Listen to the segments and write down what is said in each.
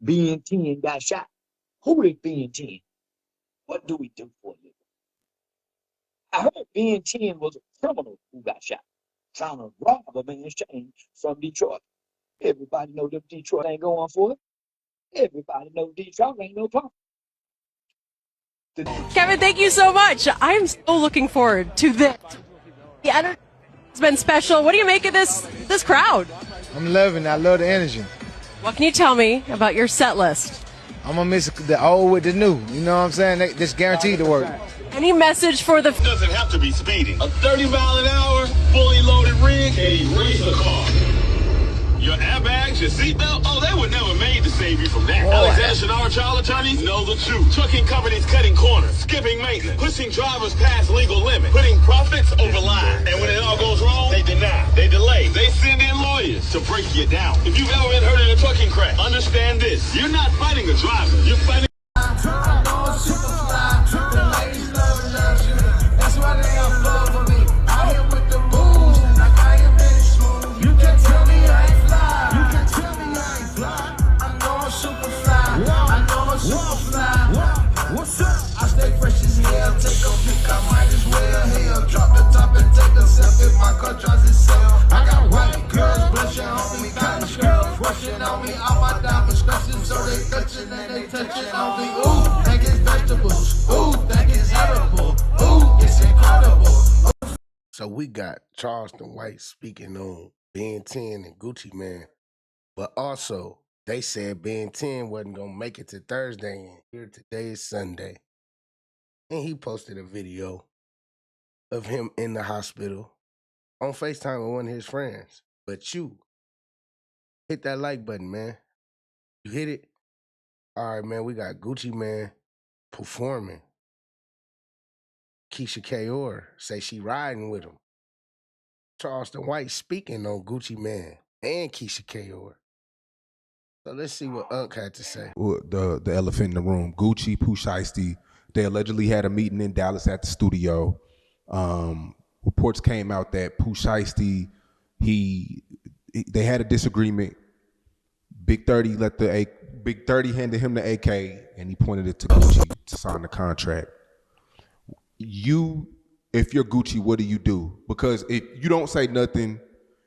Ben10 got shot. Who is Ben10? What do we do for a living? I heard Ben10 was a criminal who got shot, trying to rob a man's chain from Detroit. Everybody know that Detroit ain't going for it. Everybody know Detroit ain't no problem. Kevin, thank you so much. I'm so looking forward to this. The energy has been special. What do you make of this crowd? I'm loving it. I love the energy. What can you tell me about your set list? I'm gonna mix the old with the new. You know what I'm saying? This guaranteed to work. Any message for the... Doesn't have to be speeding. A 30-mile-an-hour, fully loaded rig can erase a car. Your airbags, your seatbelt, oh, they were never made to save you from that. Alexander Shannara trial attorneys know the truth. Trucking companies cutting corners, skipping maintenance, pushing drivers past legal limits, putting profits over lives. And when it all goes wrong, they deny, they delay, they send in lawyers to break you down. If you've ever been hurt in a trucking crash, understand this. You're not fighting a driver, you're fighting... So we got Charleston White speaking on Ben10 and Gucci Man, but also they said Ben10 wasn't gonna make it to Thursday, and here today is Sunday. And he posted a video of him in the hospital on FaceTime with one of his friends. But you hit that like button, man. You hit it? All right, man, we got Gucci Man performing. Keisha Kaur say she riding with him. Charleston White speaking on Gucci Man and Keisha Kaur. So let's see what Unc had to say. The elephant in the room, Gucci, Pooh, Shiesty, they allegedly had a meeting in Dallas at the studio. Reports came out that Pooh Shiesty, they had a disagreement. Big 30 Big 30 handed him the AK and he pointed it to Gucci to sign the contract. If you're Gucci, what do you do? Because if you don't say nothing,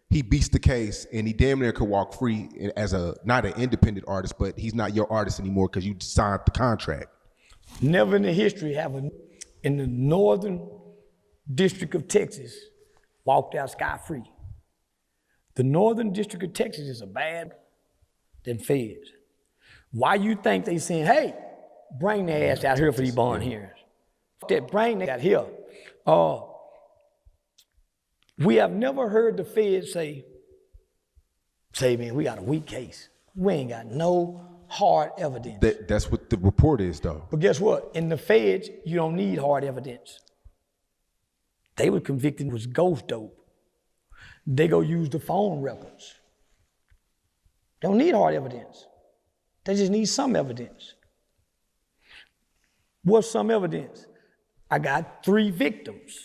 he beats the case and he damn near could walk free as not an independent artist, but he's not your artist anymore because you signed the contract. Never in the history have in the northern district of Texas walked out scot-free. The northern district of Texas is a bad than feds. Why you think they saying, hey, bring their ass out here for these bond hearings? That bring they out here. We have never heard the feds say, man, we got a weak case. We ain't got no hard evidence. That's what the report is, though. But guess what? In the feds, you don't need hard evidence. They were convicted was ghost dope. They go use the phone records. They don't need hard evidence. They just need some evidence. What's some evidence? I got 3 victims.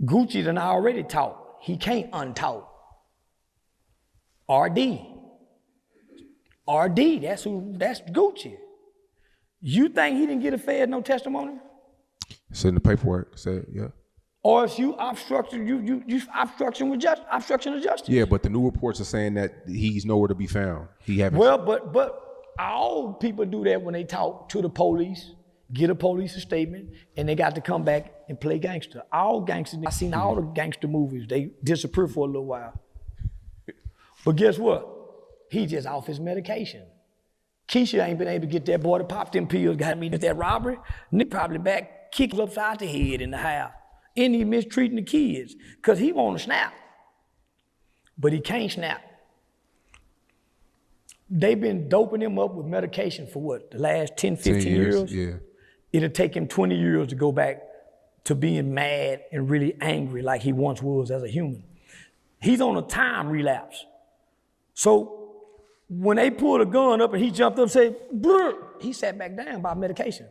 Gucci done already taught. He can't untaught. RD, that's Gucci. You think he didn't get a Fed no testimony? It's in the paperwork. Said, yeah. Or if you obstruction, you obstruction of justice. Yeah, but the new reports are saying that he's nowhere to be found. He haven't. Well, but all people do that when they talk to the police, get a police statement, and they got to come back and play gangster. All gangsters, I seen all the gangster movies. They disappear for a little while. But guess what? He just off his medication. Keisha ain't been able to get that boy to pop them pills, got me at that robbery. Nick probably back, kicked upside the head in the house. And he mistreating the kids, because he want to snap. But he can't snap. They've been doping him up with medication for what, the last 10, 15 years? Yeah. It'll take him 20 years to go back to being mad and really angry like he once was as a human. He's on a time relapse. So when they pulled a gun up and he jumped up and said, brr, he sat back down by medication.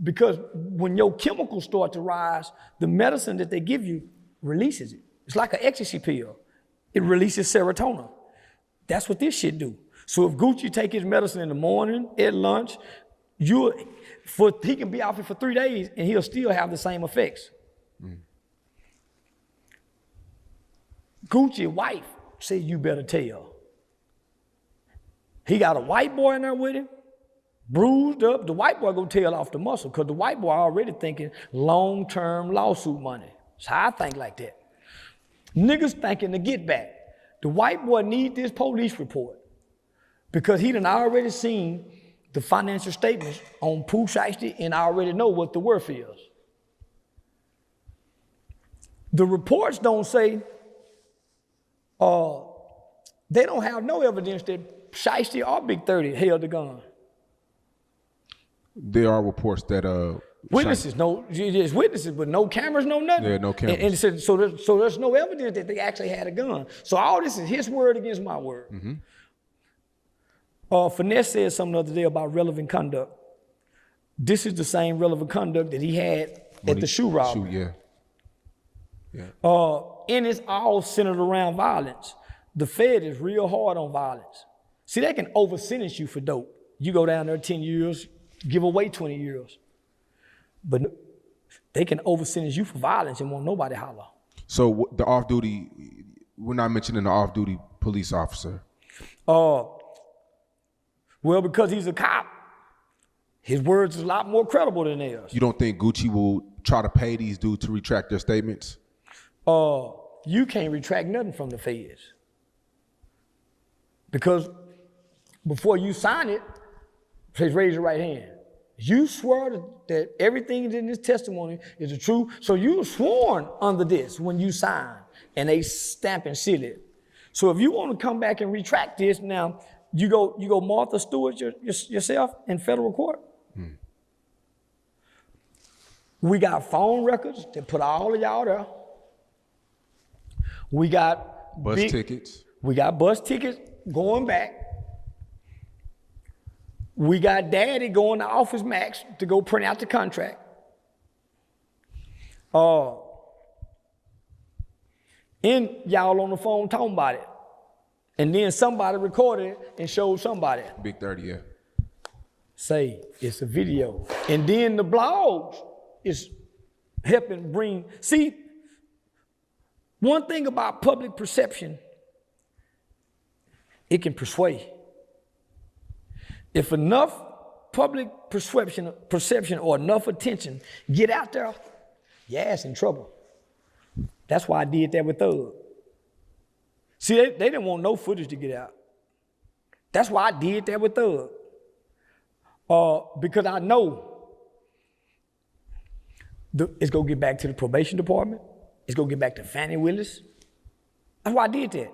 Because when your chemicals start to rise, the medicine that they give you releases it. It's like an ecstasy pill. It releases serotonin. That's what this shit do. So if Gucci take his medicine in the morning, at lunch, he can be out here for 3 days and he'll still have the same effects. Gucci's wife said, you better tell. He got a white boy in there with him, bruised up. The white boy gonna tell off the muscle because the white boy already thinking long-term lawsuit money. That's how I think like that. Niggas thinking to get back. The white boy need this police report because he done already seen the financial statements on Pooh Shiesty and I already know what the worth is. The reports don't say, they don't have no evidence that Shiesty or Big 30 held the gun. There are reports that witnesses, there's witnesses, but no cameras, no nothing. Yeah, no cameras. And so there's no evidence that they actually had a gun. So all this is his word against my word. Finesse said something the other day about relevant conduct. This is the same relevant conduct that he had at the shoe robbery. And it's all centered around violence. The Fed is real hard on violence. See, they can over-sentence you for dope. You go down there 10 years, give away 20 years. But they can over-sentence you for violence and won't nobody holler. So the off-duty, we're not mentioning the off-duty police officer. Well, because he's a cop, his words is a lot more credible than theirs. You don't think Gucci will try to pay these dudes to retract their statements? You can't retract nothing from the feds. Because before you sign it, please raise your right hand. You swear that everything in this testimony is the truth. So you sworn under this when you sign, and they stamp and seal it. So if you want to come back and retract this, now you go Martha Stewart yourself in federal court. We got phone records that put all of y'all there. We got bus tickets. We got bus tickets going back. We got daddy going to Office Max to go print out the contract. And y'all on the phone talking about it. And then somebody recorded it and showed somebody. Big 30, yeah. Say it's a video. And then the blogs is helping bring, see, one thing about public perception, it can persuade. If enough public perception or enough attention get out there, your ass in trouble. That's why I did that with Thug. See, they didn't want no footage to get out. That's why I did that with Thug. Because I know it's going to get back to the probation department. It's going to get back to Fannie Willis. That's why I did that.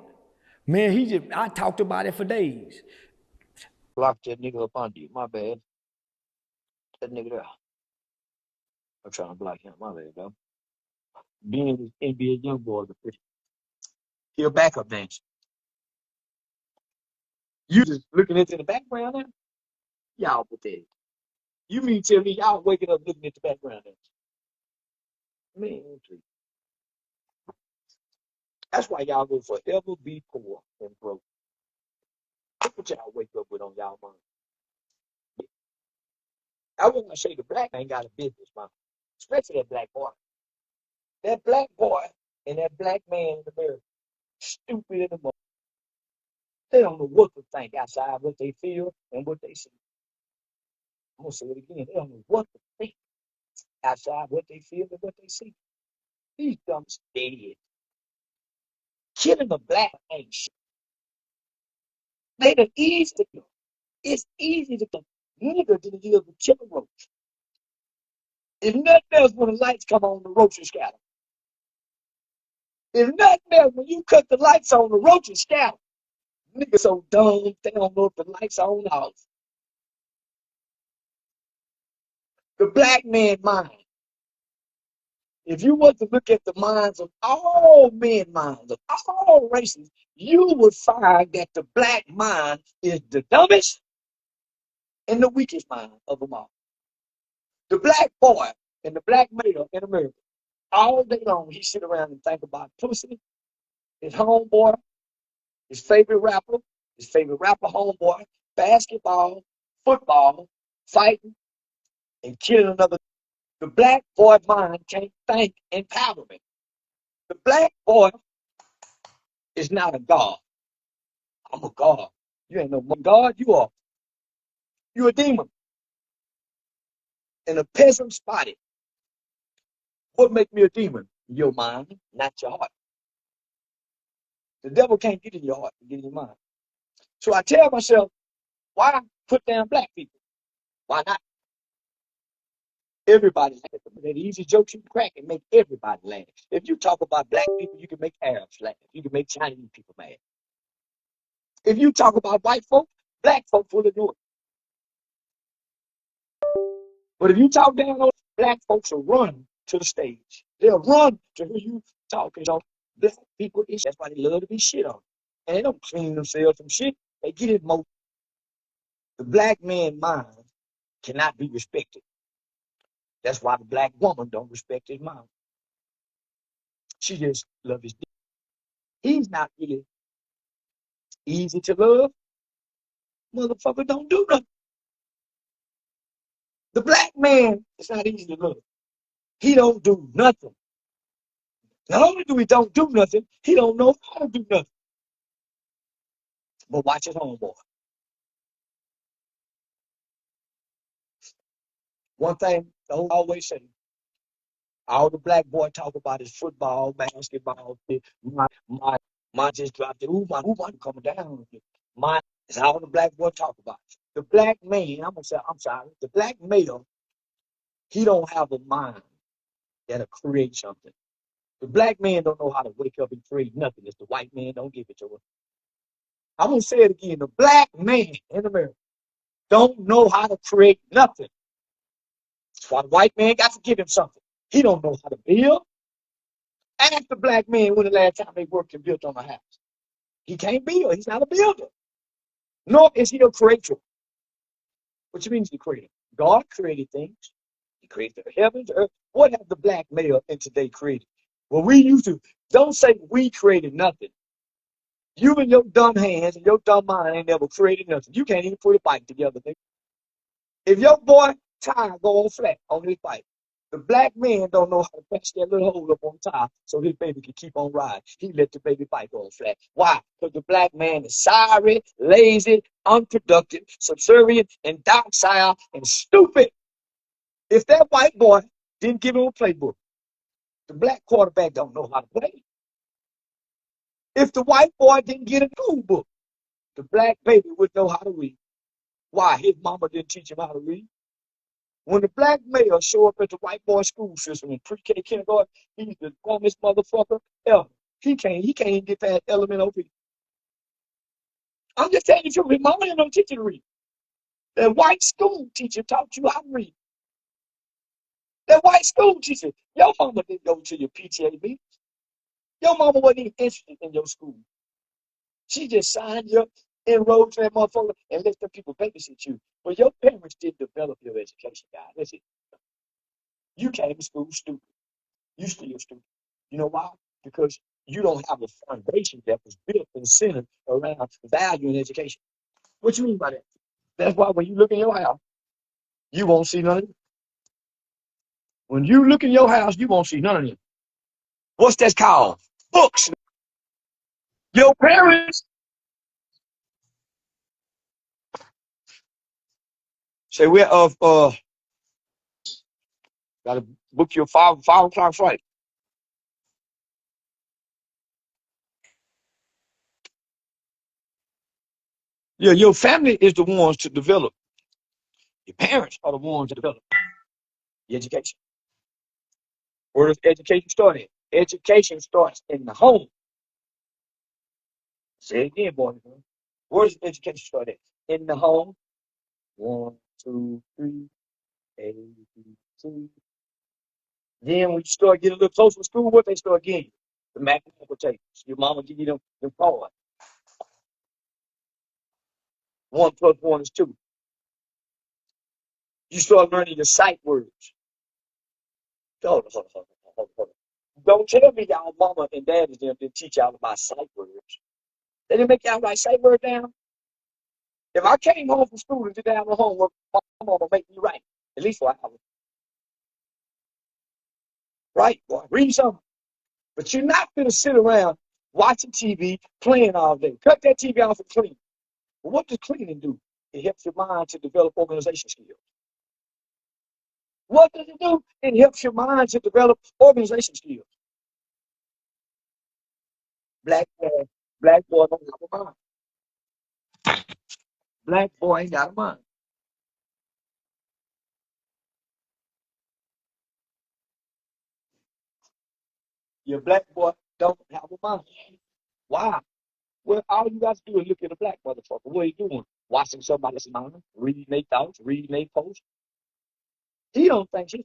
Man, I talked about it for days. Blocked that nigga up on you. My bad. That nigga there. I'm trying to block him. My bad, though. Being NBA YoungBoy, he a backup dancer. You just looking into the background there? Y'all pathetic. You mean tell me y'all waking up looking at the background there? Man, please. That's why y'all will forever be poor and broke. That's what y'all wake up with on y'all mind. I was gonna say the black man got a business mind, especially that black boy. That black boy and that black man in America, stupid in the moment. They don't know what to think outside what they feel and what they see. I'm gonna say it again. They don't know what to think outside what they feel and what they see. These dumps dead. Killing a black ain't shit. They the easy to do. It's easy to do. Nigga than it is to kill a roach. If nothing else, when the lights come on, the roaches scatter. If nothing else, when you cut the lights on, the roaches scatter. Niggas so dumb, they don't know if the lights are on or off. The black man mind. If you were to look at the minds of all men minds, of all races, you would find that the black mind is the dumbest and the weakest mind of them all. The black boy and the black male in America, all day long, he sit around and think about pussy, his homeboy, his favorite rapper, His favorite rapper, homeboy, basketball, football, fighting, and killing another. The black boy mind can't think empowerment. The black boy is not a god. I'm a god. You ain't no god. You a demon. And a peasant spotted. What make me a demon? Your mind, not your heart. The devil can't get in your heart, get in your mind. So I tell myself, why put down black people? Why not? Everybody laugh. The easy jokes you crack and make everybody laugh. If you talk about black people, you can make Arabs laugh. You can make Chinese people mad. If you talk about white folk, black folk will do it. But if you talk down on black folks will run to the stage. They'll run to hear you talking on black people. That's why they love to be shit on. And they don't clean themselves from shit. They get it most. The black man mind cannot be respected. That's why the black woman don't respect his mind. She just love his dick. He's not really easy to love. Motherfucker don't do nothing. The black man is not easy to love. He don't do nothing. Not only do he don't do nothing, he don't know how to do nothing. But watch his homeboy. One thing I always say, all the black boy talk about is football, basketball. My just dropped it. Ooh, my coming down. Mine is all the black boy talk about. The black man, I'm sorry, the black male, he don't have a mind that'll create something. The black man don't know how to wake up and create nothing. If the white man don't give it to him. I'm gonna say it again. The black man in America don't know how to create nothing. That's why the white man got to give him something. He don't know how to build. Ask the black man when the last time they worked and built on a house. He can't build. He's not a builder. Nor is he a creator. What you mean he's the creator? God created things. He created the heavens, the earth. What have the black male in today created? Well, we used to. Don't say we created nothing. You and your dumb hands and your dumb mind ain't never created nothing. You can't even put a bike together, nigga. If your boy tire go on flat on his bike, the black man don't know how to patch that little hole up on top so his baby can keep on riding. He let the baby bike go on flat. Why? Because the black man is sorry, lazy, unproductive, subservient, and docile, and stupid. If that white boy didn't give him a playbook, the black quarterback don't know how to play. If the white boy didn't get a school book, the black baby would know how to read. Why? His mama didn't teach him how to read. When the black male show up at the white boy school system in pre-K kindergarten, he's the dumbest motherfucker ever. He can't even get past elementary. I'm just telling you the truth. His mama didn't teach him to read. That white school teacher taught you how to read. That white school teacher, your mama didn't go to your PTA meetings. Your mama wasn't even interested in your school. She just signed you up, enrolled to that motherfucker, and let the people babysit you. But your parents didn't develop your education, guys. That's it. You came to school stupid. You still stupid. You know why? Because you don't have a foundation that was built and centered around value in education. What you mean by that? That's why when you look in your house, you won't see none of it. When you look in your house, you won't see none of it. What's that called? Books. Your parents say we're gotta book your five o'clock flight. Yeah, your family is the ones to develop. Your parents are the ones to develop the education. Where does education start in? Education starts in the home. Say it again, boys. Where does education start at? In the home. 1, 2, 3, A, B, C. Then when you start getting a little closer to school, what they start getting you? The mathematical tables. Your mama give you them cards. 1 plus 1 is 2. You start learning your sight words. Hold on. Don't tell me y'all mama and daddy them didn't teach y'all about sight words. They didn't make y'all write sight words down. If I came home from school and did have no homework, my mama would make me write at least for an hour. Right, boy, read something. But you're not gonna sit around watching TV, playing all day. Cut that TV off and clean. But what does cleaning do? It helps your mind to develop organization skills. What does it do? It helps your mind to develop organization skills. Black boy don't have a mind. Black boy ain't got a mind. Your black boy don't have a mind. Why? Well, all you got to do is look at a black motherfucker. What he doing? Watching somebody's mind, reading their thoughts, reading their posts. He don't think his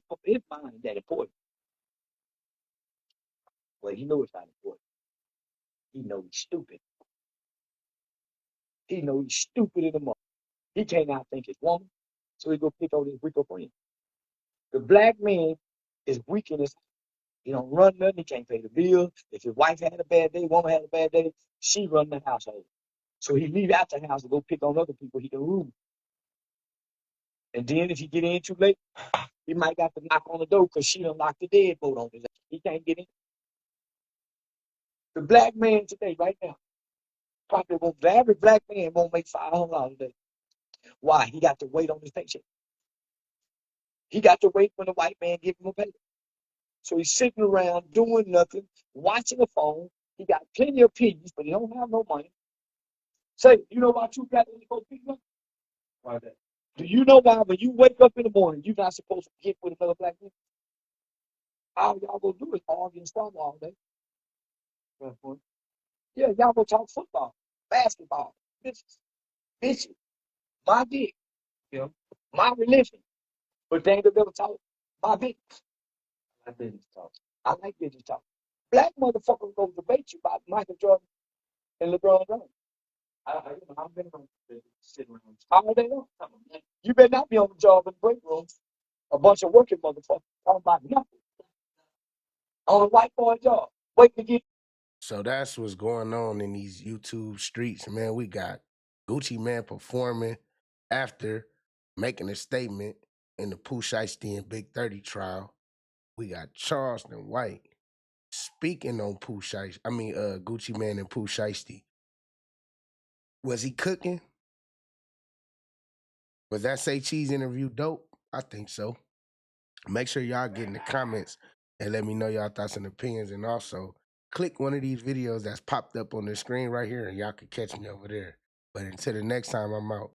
mind is that important. Well, he knows it's not important. He knows he's stupid. He knows he's stupid in the mother. He can't outthink his woman, so he go pick on his weaker friend. The black man is weak in his. He don't run nothing. He can't pay the bill. If his wife had a bad day, woman had a bad day, she run the household. So he leave out the house to go pick on other people he can rule. And then if he get in too late, he might got to knock on the door because she done locked the deadbolt on his ass. He can't get in. The black man today, right now, probably won't. The average black man won't make $500 a day. Why? He got to wait on his paycheck. He got to wait when the white man give him a paycheck. So he's sitting around doing nothing, watching the phone. He got plenty of opinions, but he don't have no money. Say, you know why two black men supposed to pick up? Why that? Do you know why when you wake up in the morning, you're not supposed to get with another black man? All y'all gonna do is argue and storm all day. Yeah, y'all gonna talk football, basketball, bitches, my dick, you know, my religion. But they ain't gonna never talk my business. My business talk. I like business talk. Black motherfuckers gonna debate you about Michael Jordan and LeBron James. I've been sitting around all day long. You better not be on the job in the break room. A bunch of working motherfuckers talking about nothing on a white boy job. Wait to get. So that's what's going on in these YouTube streets, man. We got Gucci Man performing after making a statement in the Pooh Shiesty and Big 30 trial. We got Charleston White speaking on Gucci Man and Pooh Shiesty. Was he cooking? Was that Say Cheese interview dope? I think so. Make sure y'all get in the comments and let me know y'all thoughts and opinions. And also, click one of these videos that's popped up on the screen right here and y'all can catch me over there. But until the next time, I'm out.